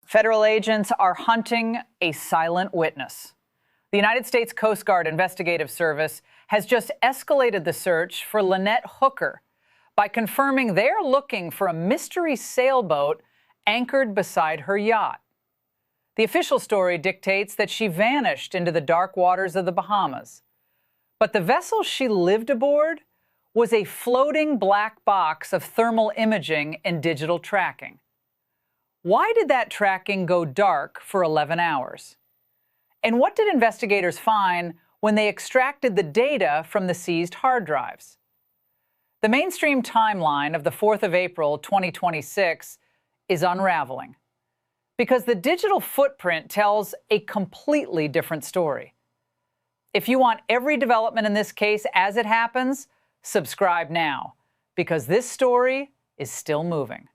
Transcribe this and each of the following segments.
Federal agents are hunting a silent witness. The United States Coast Guard Investigative Service has just escalated the search for Lynette Hooker by confirming they're looking for a mystery sailboat anchored beside her yacht. The official story dictates that she vanished into the dark waters of the Bahamas. But the vessel she lived aboard was a floating black box of thermal imaging and digital tracking. Why did that tracking go dark for 11 hours? And what did investigators find when they extracted the data from the seized hard drives? The mainstream timeline of the 4th of April, 2026 is unraveling because the digital footprint tells a completely different story. If you want every development in this case as it happens, subscribe now, because this story is still moving.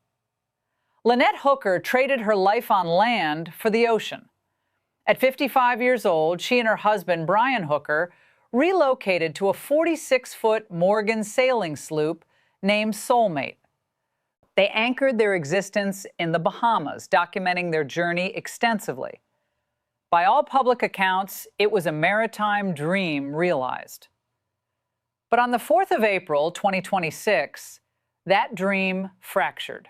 Lynette Hooker traded her life on land for the ocean. At 55 years old, she and her husband, Brian Hooker, relocated to a 46-foot Morgan sailing sloop named Soulmate. They anchored their existence in the Bahamas, documenting their journey extensively. By all public accounts, it was a maritime dream realized. But on the 4th of April, 2026, that dream fractured.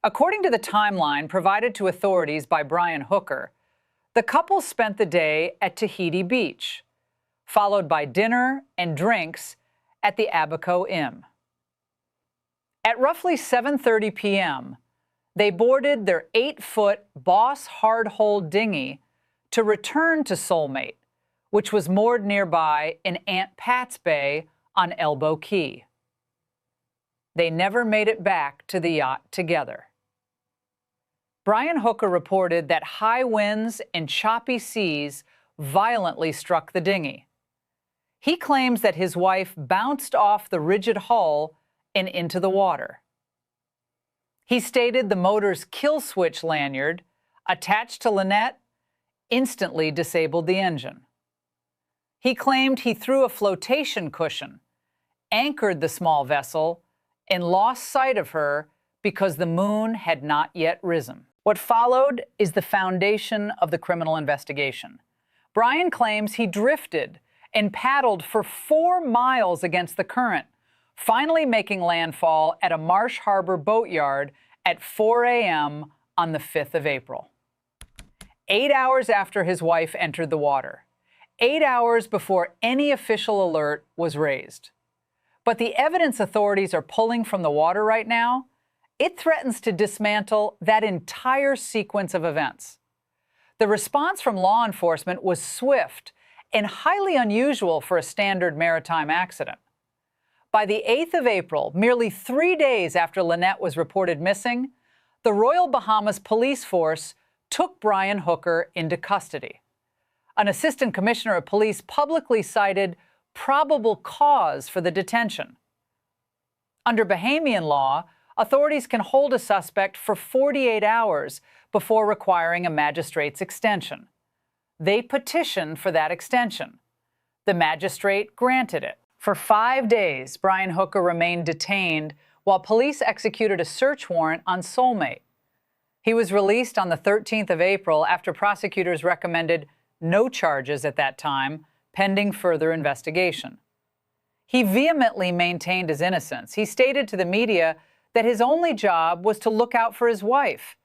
According to the timeline provided to authorities by Brian Hooker, the couple spent the day at Tahiti Beach, followed by dinner and drinks at the Abaco Inn. At roughly 7:30 p.m., they boarded their 8-foot Boss hard-hold dinghy to return to Soulmate, which was moored nearby in Aunt Pat's Bay on Elbow Key. They never made it back to the yacht together. Brian Hooker reported that high winds and choppy seas violently struck the dinghy. He claims that his wife bounced off the rigid hull and into the water. He stated the motor's kill switch lanyard, attached to Lynette, instantly disabled the engine. He claimed he threw a flotation cushion, anchored the small vessel, and lost sight of her because the moon had not yet risen. What followed is the foundation of the criminal investigation. Brian claims he drifted and paddled for 4 miles against the current, finally making landfall at a Marsh Harbor boatyard at 4 a.m. on the 5th of April. 8 hours after his wife entered the water. 8 hours before any official alert was raised. But the evidence authorities are pulling from the water right now, it threatens to dismantle that entire sequence of events. The response from law enforcement was swift and highly unusual for a standard maritime accident. By the 8th of April, merely 3 days after Lynette was reported missing, the Royal Bahamas Police Force took Brian Hooker into custody. An assistant commissioner of police publicly cited probable cause for the detention. Under Bahamian law, authorities can hold a suspect for 48 hours before requiring a magistrate's extension. They petitioned for that extension. The magistrate granted it. For 5 days, Brian Hooker remained detained while police executed a search warrant on Soulmate. He was released on the 13th of April after prosecutors recommended no charges at that time, pending further investigation. He vehemently maintained his innocence. He stated to the media that his only job was to look out for his wife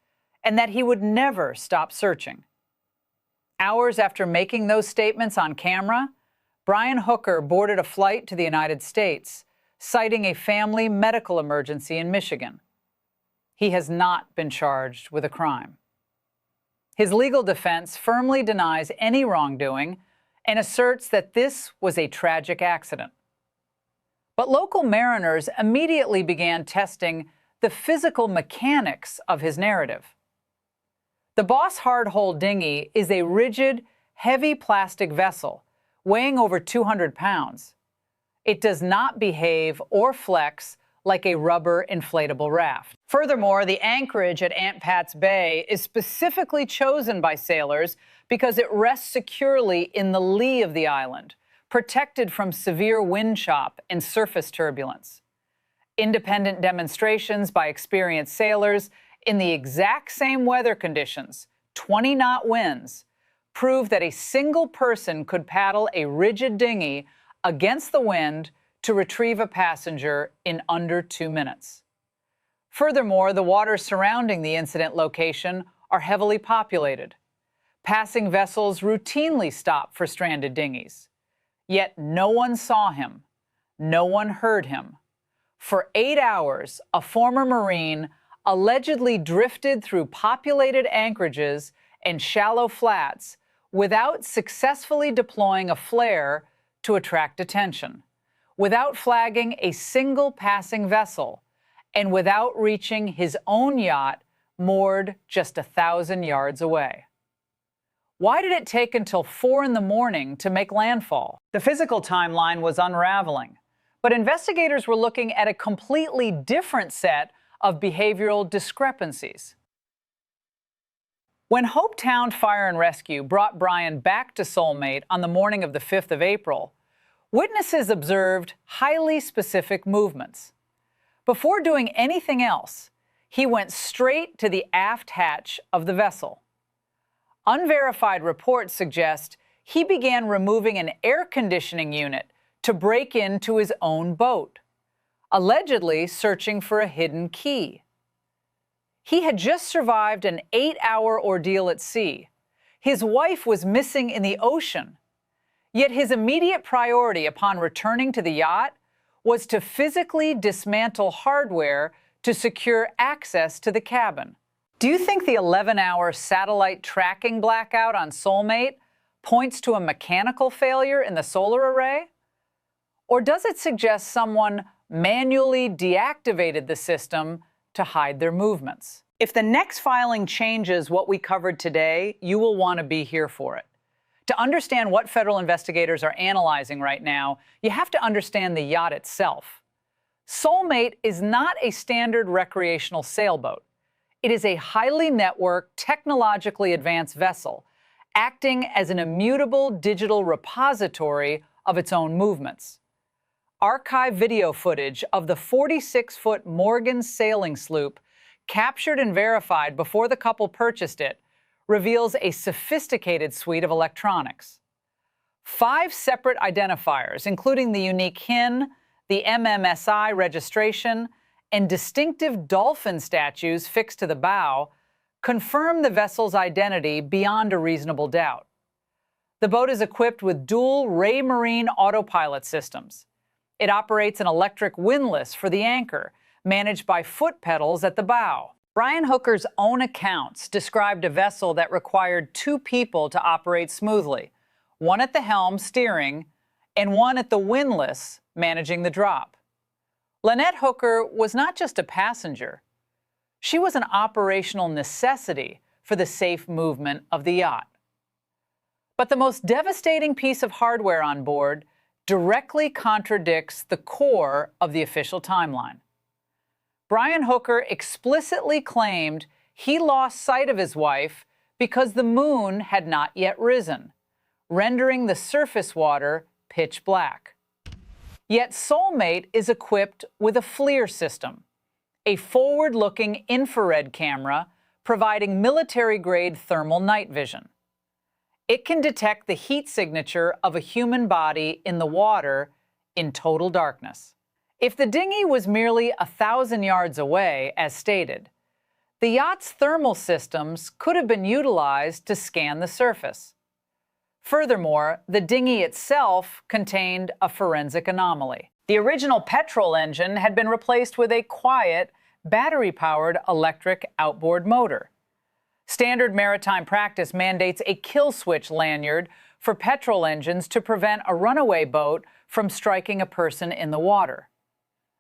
and that he would never stop searching. Hours after making those statements on camera, Brian Hooker boarded a flight to the United States, citing a family medical emergency in Michigan. He has not been charged with a crime. His legal defense firmly denies any wrongdoing and asserts that this was a tragic accident. But local mariners immediately began testing the physical mechanics of his narrative. The Boss hard-hold dinghy is a rigid, heavy plastic vessel weighing over 200 pounds. It does not behave or flex like a rubber inflatable raft. Furthermore, the anchorage at Aunt Pat's Bay is specifically chosen by sailors because it rests securely in the lee of the island, protected from severe wind chop and surface turbulence. Independent demonstrations by experienced sailors in the exact same weather conditions, 20-knot winds, prove that a single person could paddle a rigid dinghy against the wind to retrieve a passenger in under 2 minutes. Furthermore, the waters surrounding the incident location are heavily populated. Passing vessels routinely stop for stranded dinghies. Yet no one saw him. No one heard him. For 8 hours, a former Marine allegedly drifted through populated anchorages and shallow flats without successfully deploying a flare to attract attention, without flagging a single passing vessel, and without reaching his own yacht moored just 1,000 yards away. Why did it take until 4 in the morning to make landfall? The physical timeline was unraveling, but investigators were looking at a completely different set of behavioral discrepancies. When Hopetown Fire and Rescue brought Brian back to Soulmate on the morning of the 5th of April, witnesses observed highly specific movements. Before doing anything else, he went straight to the aft hatch of the vessel. Unverified reports suggest he began removing an air conditioning unit to break into his own boat, allegedly searching for a hidden key. He had just survived an 8-hour ordeal at sea. His wife was missing in the ocean. Yet his immediate priority upon returning to the yacht was to physically dismantle hardware to secure access to the cabin. Do you think the 11-hour satellite tracking blackout on Soulmate points to a mechanical failure in the solar array? Or does it suggest someone manually deactivated the system to hide their movements? If the next filing changes what we covered today, you will want to be here for it. To understand what federal investigators are analyzing right now, you have to understand the yacht itself. Soulmate is not a standard recreational sailboat. It is a highly networked, technologically advanced vessel, acting as an immutable digital repository of its own movements. Archive video footage of the 46-foot Morgan sailing sloop, captured and verified before the couple purchased it, reveals a sophisticated suite of electronics. 5 separate identifiers, including the unique HIN, the MMSI registration, and distinctive dolphin statues fixed to the bow, confirm the vessel's identity beyond a reasonable doubt. The boat is equipped with dual Raymarine autopilot systems. It operates an electric windlass for the anchor, managed by foot pedals at the bow. Brian Hooker's own accounts described a vessel that required 2 people to operate smoothly, one at the helm steering and one at the windlass managing the drop. Lynette Hooker was not just a passenger. She was an operational necessity for the safe movement of the yacht. But the most devastating piece of hardware on board directly contradicts the core of the official timeline. Brian Hooker explicitly claimed he lost sight of his wife because the moon had not yet risen, rendering the surface water pitch black. Yet Soulmate is equipped with a FLIR system, a forward-looking infrared camera providing military-grade thermal night vision. It can detect the heat signature of a human body in the water in total darkness. If the dinghy was merely 1,000 yards away, as stated, the yacht's thermal systems could have been utilized to scan the surface. Furthermore, the dinghy itself contained a forensic anomaly. The original petrol engine had been replaced with a quiet, battery-powered electric outboard motor. Standard maritime practice mandates a kill switch lanyard for petrol engines to prevent a runaway boat from striking a person in the water.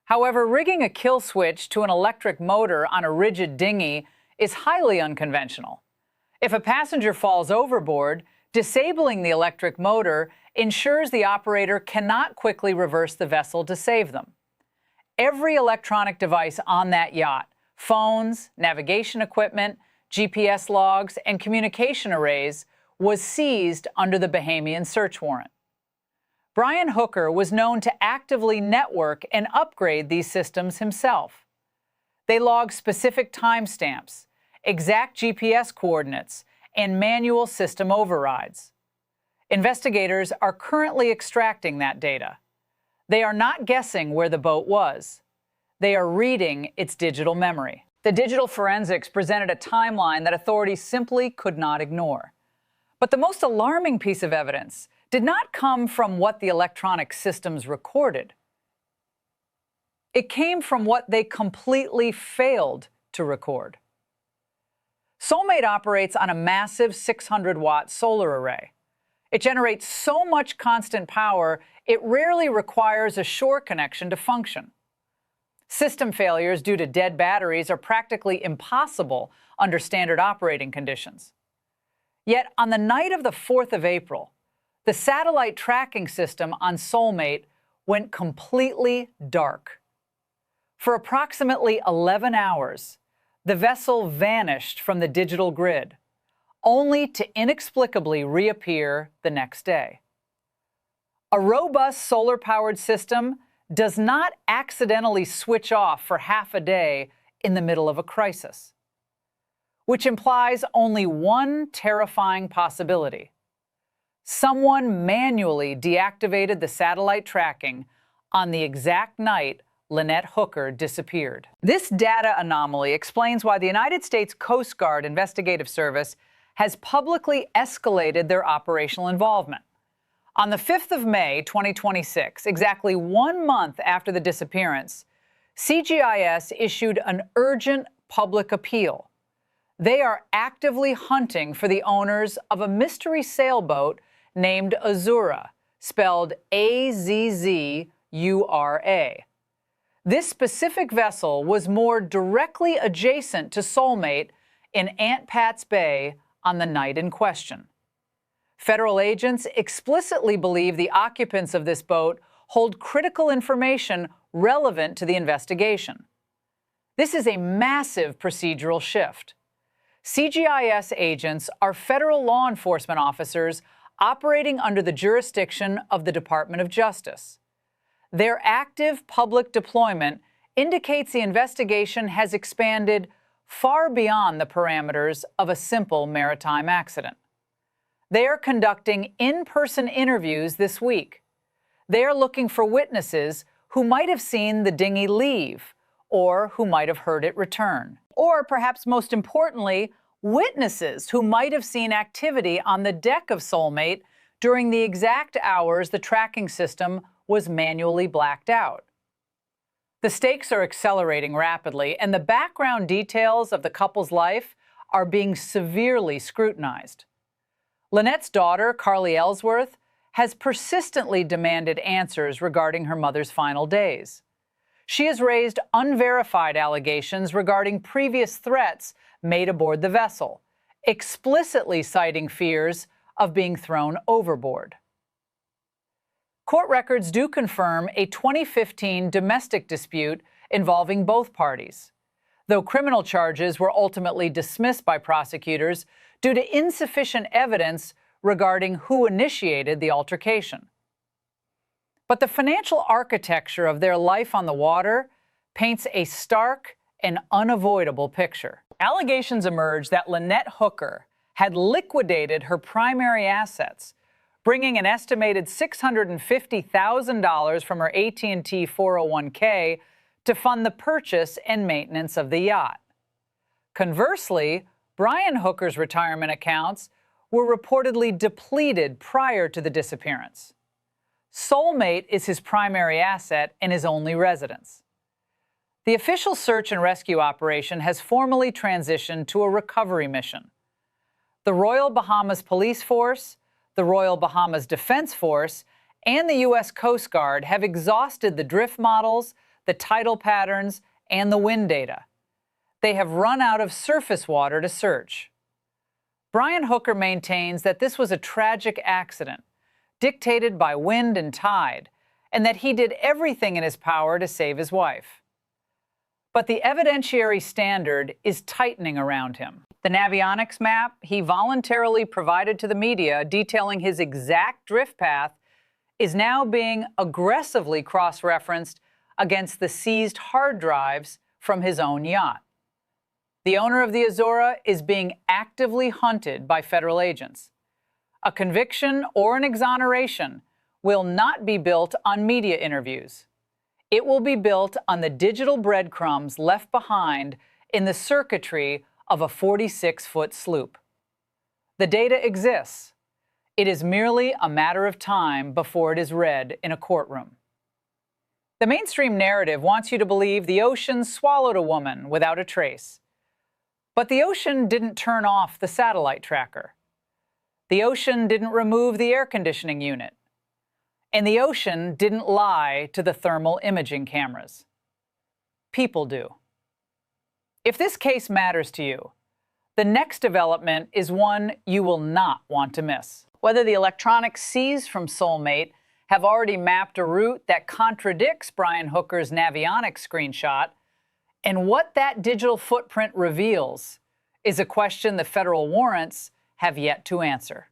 However, rigging a kill switch to an electric motor on a rigid dinghy is highly unconventional. If a passenger falls overboard, disabling the electric motor ensures the operator cannot quickly reverse the vessel to save them. Every electronic device on that yacht, phones, navigation equipment, GPS logs, and communication arrays, was seized under the Bahamian search warrant. Brian Hooker was known to actively network and upgrade these systems himself. They log specific timestamps, exact GPS coordinates, and manual system overrides. Investigators are currently extracting that data. They are not guessing where the boat was. They are reading its digital memory. The digital forensics presented a timeline that authorities simply could not ignore. But the most alarming piece of evidence did not come from what the electronic systems recorded. It came from what they completely failed to record. Soulmate operates on a massive 600-watt solar array. It generates so much constant power, it rarely requires a shore connection to function. System failures due to dead batteries are practically impossible under standard operating conditions. Yet, on the night of the 4th of April, the satellite tracking system on Soulmate went completely dark. For approximately 11 hours, the vessel vanished from the digital grid, only to inexplicably reappear the next day. A robust solar-powered system does not accidentally switch off for half a day in the middle of a crisis, which implies only one terrifying possibility. Someone manually deactivated the satellite tracking on the exact night Lynette Hooker disappeared. This data anomaly explains why the United States Coast Guard Investigative Service has publicly escalated their operational involvement. On the 5th of May, 2026, exactly 1 month after the disappearance, CGIS issued an urgent public appeal. They are actively hunting for the owners of a mystery sailboat named Azura, spelled Azzura. This specific vessel was moored directly adjacent to Soulmate in Aunt Pat's Bay on the night in question. Federal agents explicitly believe the occupants of this boat hold critical information relevant to the investigation. This is a massive procedural shift. CGIS agents are federal law enforcement officers operating under the jurisdiction of the Department of Justice. Their active public deployment indicates the investigation has expanded far beyond the parameters of a simple maritime accident. They are conducting in-person interviews this week. They are looking for witnesses who might have seen the dinghy leave or who might have heard it return. Or perhaps most importantly, witnesses who might have seen activity on the deck of Soulmate during the exact hours the tracking system was manually blacked out. The stakes are accelerating rapidly, and the background details of the couple's life are being severely scrutinized. Lynette's daughter, Carly Ellsworth, has persistently demanded answers regarding her mother's final days. She has raised unverified allegations regarding previous threats made aboard the vessel, explicitly citing fears of being thrown overboard. Court records do confirm a 2015 domestic dispute involving both parties, though criminal charges were ultimately dismissed by prosecutors due to insufficient evidence regarding who initiated the altercation. But the financial architecture of their life on the water paints a stark and unavoidable picture. Allegations emerged that Lynette Hooker had liquidated her primary assets, bringing an estimated $650,000 from her AT&T 401k to fund the purchase and maintenance of the yacht. Conversely, Brian Hooker's retirement accounts were reportedly depleted prior to the disappearance. Soulmate is his primary asset and his only residence. The official search and rescue operation has formally transitioned to a recovery mission. The Royal Bahamas Police Force, the Royal Bahamas Defense Force, and the U.S. Coast Guard have exhausted the drift models, the tidal patterns, and the wind data. They have run out of surface water to search. Brian Hooker maintains that this was a tragic accident, dictated by wind and tide, and that he did everything in his power to save his wife. But the evidentiary standard is tightening around him. The Navionics map he voluntarily provided to the media detailing his exact drift path is now being aggressively cross-referenced against the seized hard drives from his own yacht. The owner of the Azura is being actively hunted by federal agents. A conviction or an exoneration will not be built on media interviews. It will be built on the digital breadcrumbs left behind in the circuitry of a 46-foot sloop. The data exists. It is merely a matter of time before it is read in a courtroom. The mainstream narrative wants you to believe the ocean swallowed a woman without a trace. But the ocean didn't turn off the satellite tracker. The ocean didn't remove the air conditioning unit. And the ocean didn't lie to the thermal imaging cameras. People do. If this case matters to you, the next development is one you will not want to miss. Whether the electronics seized from Soulmate have already mapped a route that contradicts Brian Hooker's Navionics screenshot, and what that digital footprint reveals is a question the federal warrants have yet to answer.